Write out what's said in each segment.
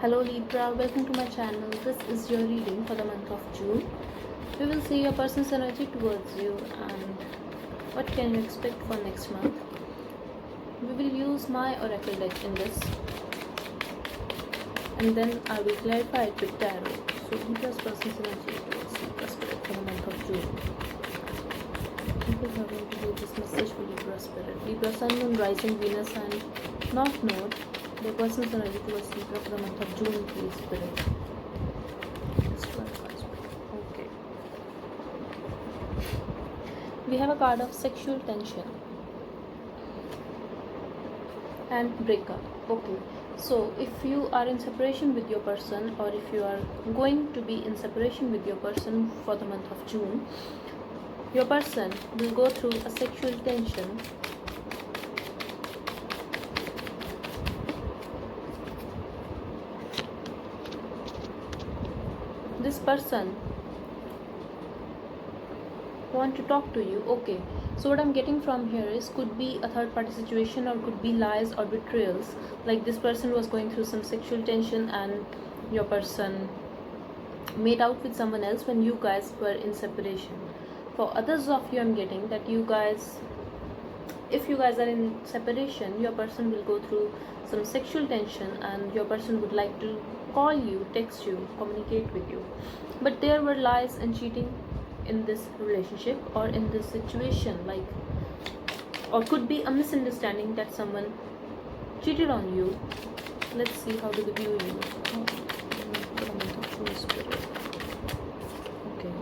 Hello Libra, welcome to my channel. This is your reading for the month of June. We will see your person's energy towards you and what can you expect for next month. We will use my oracle deck in this and then I will clarify it with tarot. So Libra's person's energy towards Libra spirit for the month of June. People are going to do this message for Libra spirit. Libra Sun, Moon, Rising, Venus and North Node. The person's energy towards Libra for the month of June, please, spirit. Okay. We have a card of sexual tension and breakup. Okay. So if you are in separation with your person or if you are going to be in separation with your person for the month of June, your person will go through a sexual tension. This person want to talk to you. Okay, so what I'm getting from here is could be a third party situation or could be lies or betrayals. Like this person was going through some sexual tension and your person made out with someone else when you guys were in separation. For others of you, I'm getting that you guys, if you guys are in separation, your person will go through some sexual tension and your person would like to call you, text you, communicate with you, but there were lies and cheating in this relationship or in this situation, like, or could be a misunderstanding that someone cheated on you. Let's see how do they view you. Okay,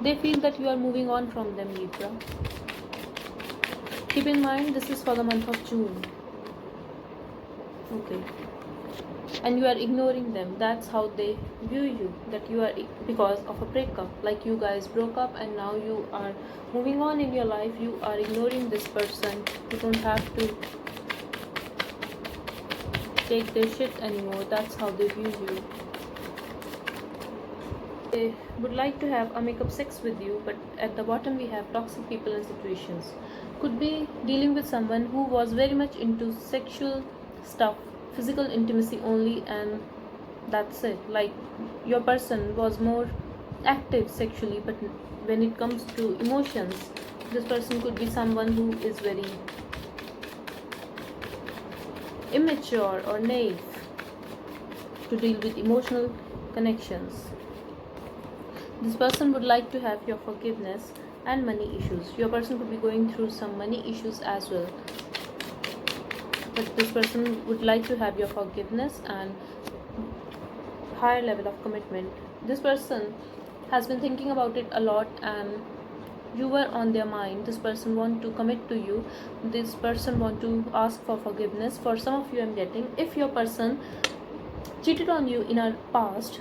they feel that you are moving on from them, Libra. Keep in mind this is for the month of June. Okay, and you are ignoring them. That's how they view you, that you are, because of a breakup, like you guys broke up and now you are moving on in your life. You are ignoring this person. You don't have to take their shit anymore. That's how they view you. They would like to have a make-up sex with you, but at the bottom we have toxic people and situations. Could be dealing with someone who was very much into sexual stuff, physical intimacy only, and that's it. Like your person was more active sexually, but when it comes to emotions, this person could be someone who is very immature or naive to deal with emotional connections. This person would like to have your forgiveness and money issues. Your person could be going through some money issues as well, but this person would like to have your forgiveness and higher level of commitment. This person has been thinking about it a lot and you were on their mind. This person want to commit to you. This person want to ask for forgiveness. For some of you, I'm getting, if your person cheated on you in our past,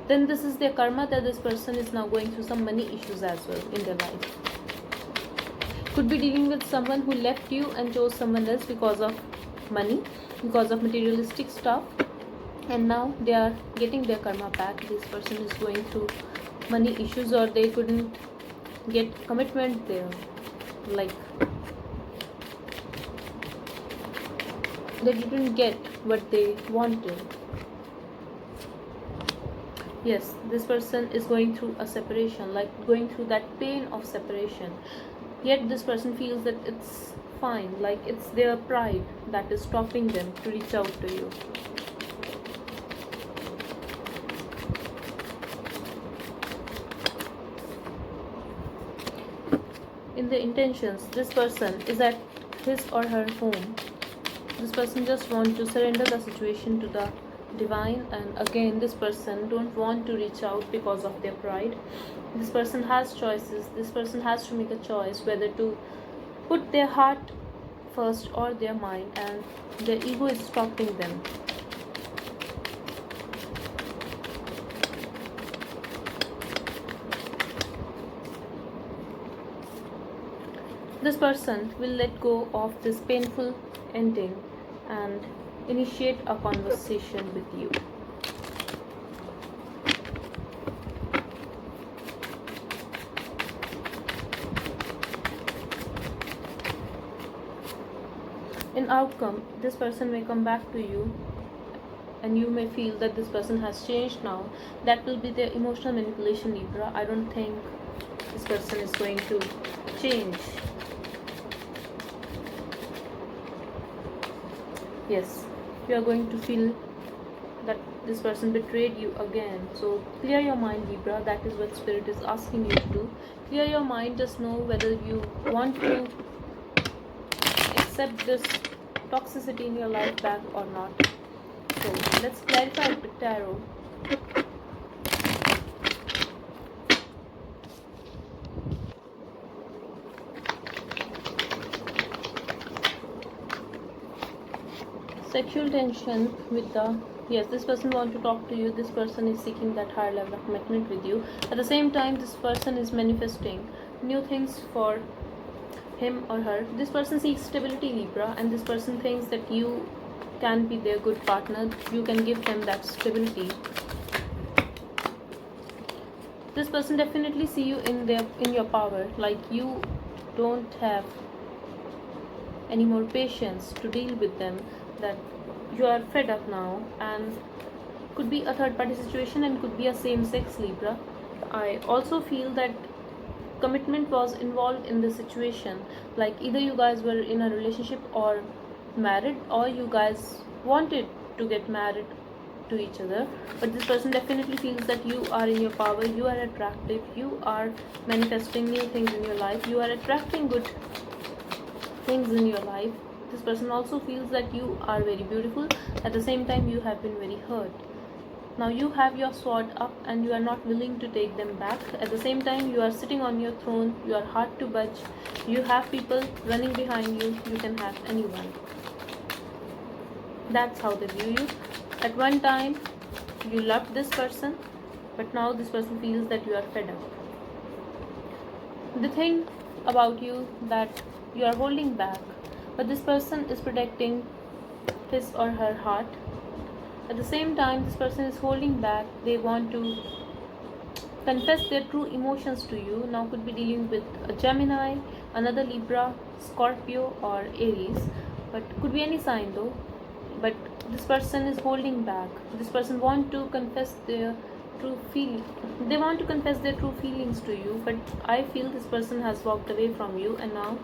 then this is their karma, that this person is now going through some money issues as well in their life. Could be dealing with someone who left you and chose someone else because of money, because of materialistic stuff, and now they are getting their karma back. This person is going through money issues or they couldn't get commitment there, like they didn't get what they wanted. Yes, this person is going through a separation, like going through that pain of separation, yet this person feels that it's fine, like it's their pride that is stopping them to reach out to you. In the intentions, this person is at his or her home. This person just wants to surrender the situation to the divine, and again this person don't want to reach out because of their pride. This person has choices. This person has to make a choice whether to put their heart first or their mind, and their ego is stopping them. This person will let go of this painful ending and initiate a conversation with you. In outcome, this person may come back to you and you may feel that this person has changed now. That will be their emotional manipulation, Libra. I don't think this person is going to change. Yes, you are going to feel that this person betrayed you again. So clear your mind, Libra. That is what Spirit is asking you to do. Clear your mind. Just know whether you want to accept this toxicity in your life back or not. So let's clarify it with tarot. Sexual tension with the, yes, this person wants to talk to you. This person is seeking that higher level of commitment with you. At the same time, this person is manifesting new things for him or her. This person seeks stability, Libra, and this person thinks that you can be their good partner. You can give them that stability. This person definitely see you in your power, like you don't have any more patience to deal with them, that you are fed up now. And could be a third party situation and could be a same sex, Libra. I also feel that commitment was involved in this situation, like either you guys were in a relationship or married, or you guys wanted to get married to each other. But this person definitely feels that you are in your power, you are attractive, you are manifesting new things in your life, you are attracting good things in your life. This person also feels that you are very beautiful. At the same time, you have been very hurt. Now you have your sword up and you are not willing to take them back. At the same time, you are sitting on your throne, you are hard to budge, you have people running behind you, you can have anyone. That's how they view you. At one time, you loved this person, but now this person feels that you are fed up. The thing about you that you are holding back, but this person is protecting his or her heart. At the same time, this person is holding back. They want to confess their true emotions to you. Now could be dealing with a Gemini, another Libra, Scorpio or Aries, but could be any sign though. But this person is holding back. This person want to confess their true feeling. They want to confess their true feelings to you, but I feel this person has walked away from you, and now,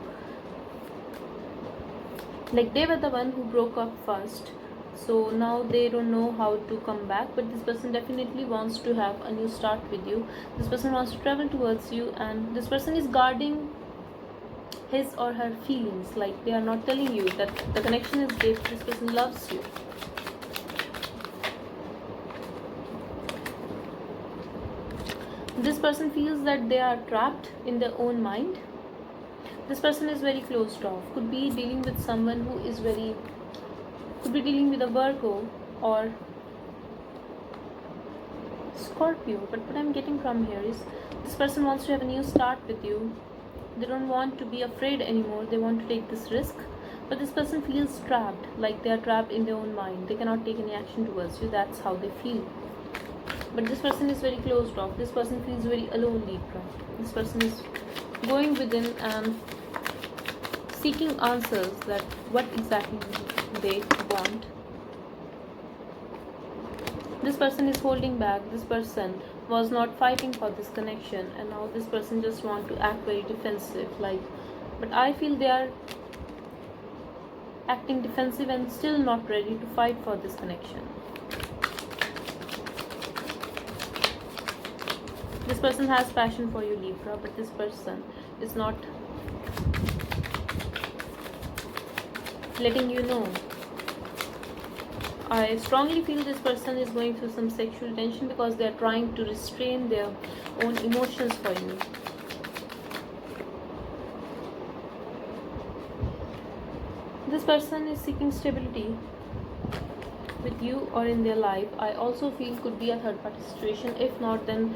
like, they were the one who broke up first, so now they don't know how to come back. But this person definitely wants to have a new start with you. This person wants to travel towards you, and this person is guarding his or her feelings, like they are not telling you that the connection is deep. This person loves you. This person feels that they are trapped in their own mind. This person is very closed off. Could be dealing with someone who is very, could be dealing with a Virgo or Scorpio. But what I'm getting from here is this person wants to have a new start with you. They don't want to be afraid anymore. They want to take this risk. But this person feels trapped, like they are trapped in their own mind. They cannot take any action towards you. That's how they feel. But this person is very closed off. This person feels very alone, Libra. This person is going within and seeking answers that what exactly they want. This person is holding back. This person was not fighting for this connection, and now this person just want to act very defensive, like, but I feel they are acting defensive and still not ready to fight for this connection. This person has passion for you, Libra, but this person is not letting you know. I strongly feel this person is going through some sexual tension because they are trying to restrain their own emotions for you. This person is seeking stability with you or in their life. I also feel could be a third party situation. If not, then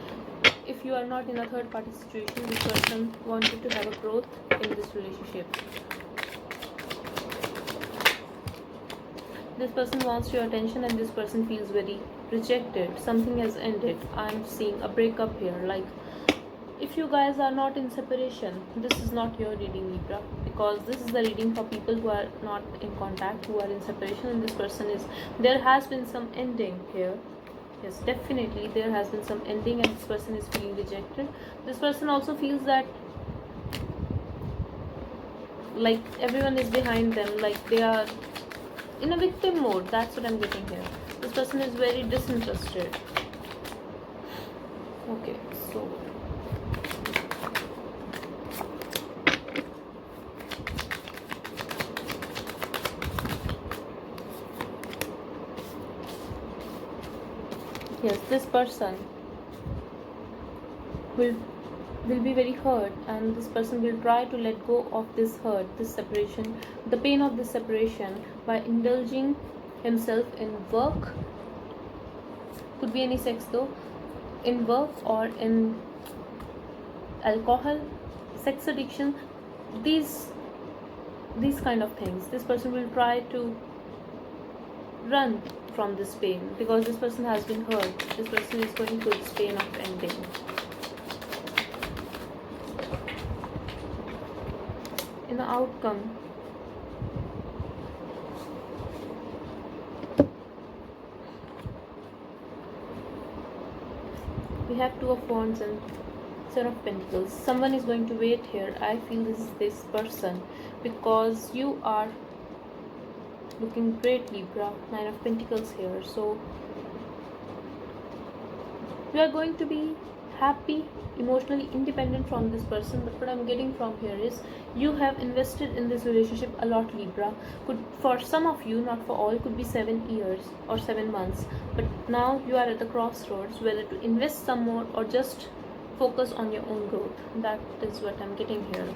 if you are not in a third party situation, this person wanted to have a growth in this relationship. This person wants your attention and this person feels very rejected. Something has ended. I'm seeing a breakup here. Like, if you guys are not in separation, this is not your reading, Libra. because this is the reading for people who are not in contact, who are in separation, and this person is, there has been some ending here. Yes, definitely there has been some ending, and this person is feeling rejected. This person also feels that like everyone is behind them, like they are in a victim mode. That's what I'm getting here. This person is very disinterested. Okay, so yes, this person will be very hurt, and this person will try to let go of this hurt, this separation, the pain of this separation, by indulging himself in work. Could be any sex though, in work or in alcohol, sex addiction, these kind of things. This person will try to run from this pain because this person has been hurt. This person is going through this pain of ending. In the outcome, we have Two of Wands and Seven of Pentacles. Someone is going to wait here. I feel this is this person, because you are looking great, Libra. Nine of Pentacles here. So you are going to be happy, emotionally independent from this person. But what I'm getting from here is you have invested in this relationship a lot, Libra. Could, for some of you, not for all, could be 7 years or 7 months. But now you are at the crossroads whether to invest some more or just focus on your own growth. That is what I'm getting here.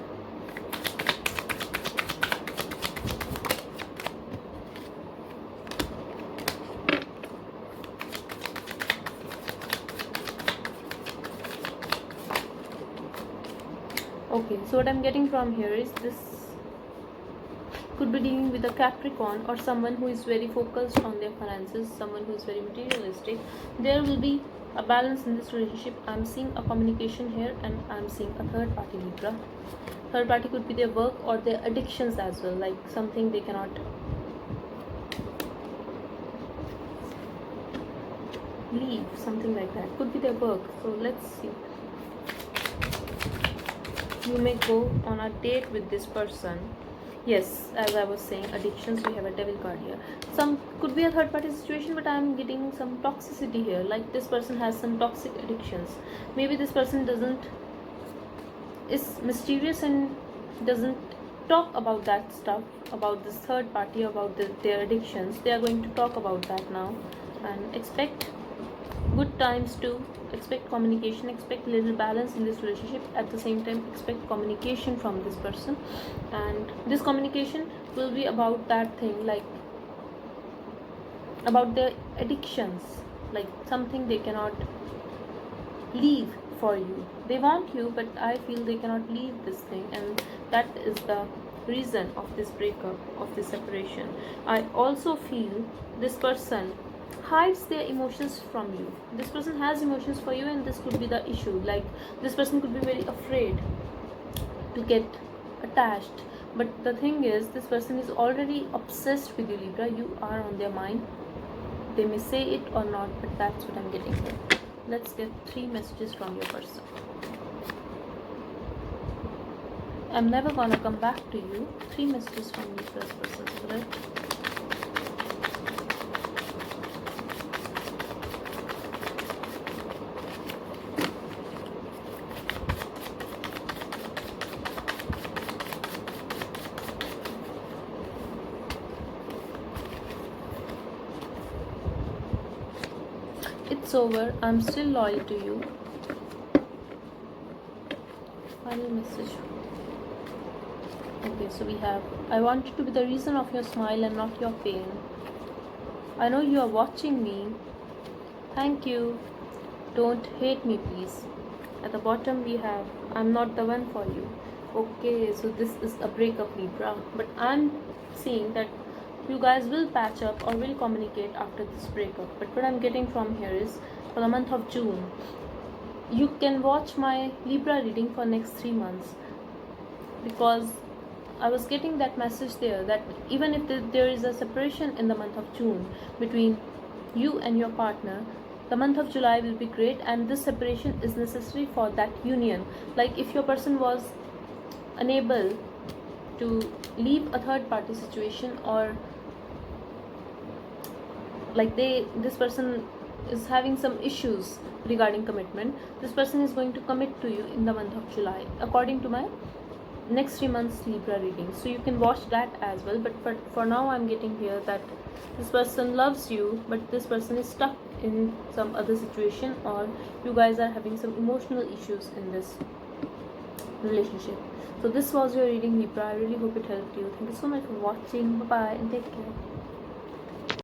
Okay, so what I'm getting from here is this could be dealing with a Capricorn or someone who is very focused on their finances, someone who is very materialistic. There will be a balance in this relationship. I'm seeing a communication here, and I'm seeing a third party, Libra. Third party could be their work or their addictions as well, like something they cannot leave, something like that. Could be their work. So let's see. You may go on a date with this person. Yes, as I was saying, addictions, we have a Devil card here. Some could be a third party situation, but I'm getting some toxicity here, like this person has some toxic addictions. Maybe this person is mysterious and doesn't talk about that stuff, about this third party, about their addictions. They are going to talk about that now, and expect good times too. Expect communication, expect little balance in this relationship. At the same time, expect communication from this person, and this communication will be about that thing, like about their addictions, like something they cannot leave for you. They want you, but I feel they cannot leave this thing, and that is the reason of this breakup, of this separation. I also feel this person hides their emotions from you. This person has emotions for you, and this could be the issue. Like this person could be very afraid to get attached. But the thing is, this person is already obsessed with you, Libra. You are on their mind. They may say it or not, but that's what I'm getting here. Let's get 3 messages from your person. I'm never gonna come back to you. 3 messages from Libra's person, right? It's over. I'm still loyal to you. Final message. Okay, so we have, I want you to be the reason of your smile and not your pain. I know you are watching me. Thank you. Don't hate me, please. At the bottom we have, I'm not the one for you. Okay, so this is a breakup, Libra. But I'm seeing that you guys will patch up or will communicate after this breakup. But what I'm getting from here is, for the month of June, you can watch my Libra reading for next 3 months, because I was getting that message there, that even if there is a separation in the month of June between you and your partner, the month of July will be great, and this separation is necessary for that union. Like if your person was unable to leave a third party situation, or like this person is having some issues regarding commitment, this person is going to commit to you in the month of July according to my next 3 months Libra reading. So you can watch that as well. But for now I'm getting here that this person loves you, but this person is stuck in some other situation, or you guys are having some emotional issues in this relationship. So this was your reading, Libra. I really hope it helped you. Thank you so much for watching. Bye bye and take care.